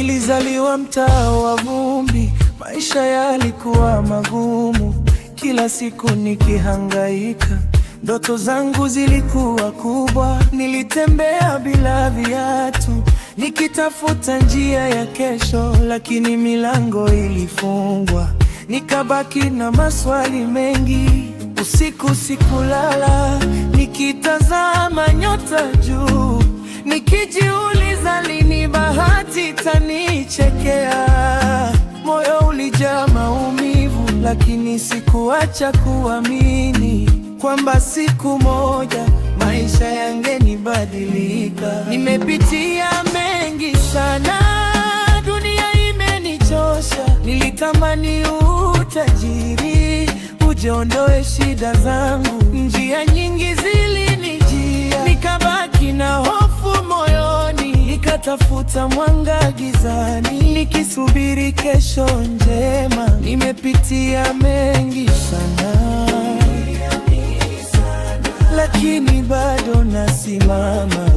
Nilizaliwa mtaa wa vumbi, maisha yalikuwa magumu, kila siku nikihangaika. Ndoto zangu zilikuwa kubwa, nilitembea bila viatu, nikitafuta njia ya kesho, lakini milango ilifungwa. Nikabaki na maswali mengi, usiku sikulala, nikitazama nyota juu, nikijiuliza lini bahati itanichekea. Moyo ulijaa maumivu, lakini sikuacha kuamini kwamba siku moja maisha yangenibadilika. Nimepitia mengi sana, dunia imenichosha. Nilitamani utajiri uje ondoe shida zangu, njia nyingi zilinijia, nikabaki na hofu moyoni, nikatafuta mwanga gizani, nikisubiri kesho njema. Nimepitia mengi sana, lakini bado nasimama.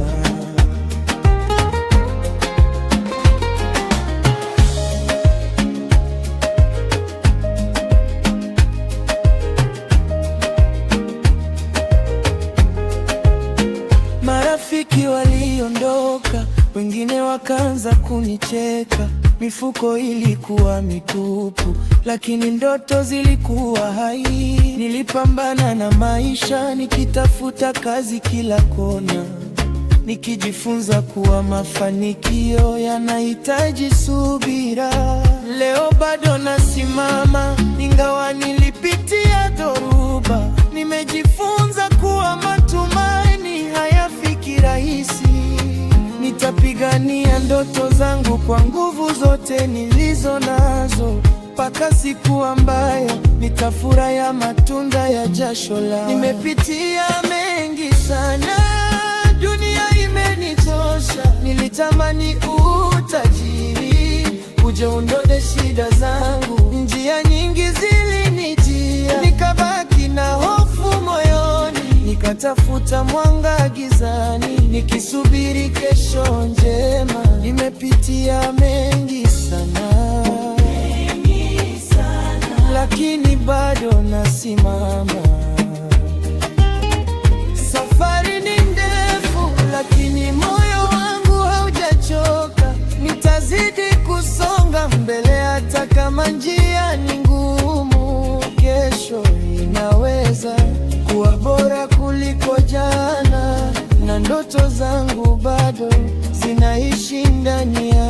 Marafiki waliondoka, wengine wakaanza kunicheka. Mifuko ilikuwa mitupu, lakini ndoto zilikuwa hai. Nilipambana na maisha, nikitafuta kazi kila kona, nikijifunza kuwa mafanikio yanahitaji subira. Leo bado nasimama, ingawa nilipitia dhoruba. Nimejifunza kuwa matumaini hayafiki rahisi. Nitapigania ndoto zangu kwa nguvu zote nilizo nazo, mpaka siku ambayo nitafurahia matunda ya jasho langu. Nimepitia mengi sana, dunia imenichosha. Nilitamani utajiri uje uondoe shida zangu, njia nyingi zilinijia, nikabaki na hofu moyoni, nikatafuta mwanga gizani, nikisubiri kesho njema. Nimepitia mengi sana, lakini bado nasimama. Safari ni ndefu, lakini moyo wangu haujachoka. Nitazidi kusonga mbele hata kama njia ni ngumu. Kesho inaweza kuwa bora kuliko jana, na ndoto zangu bado zinaishi ndani ya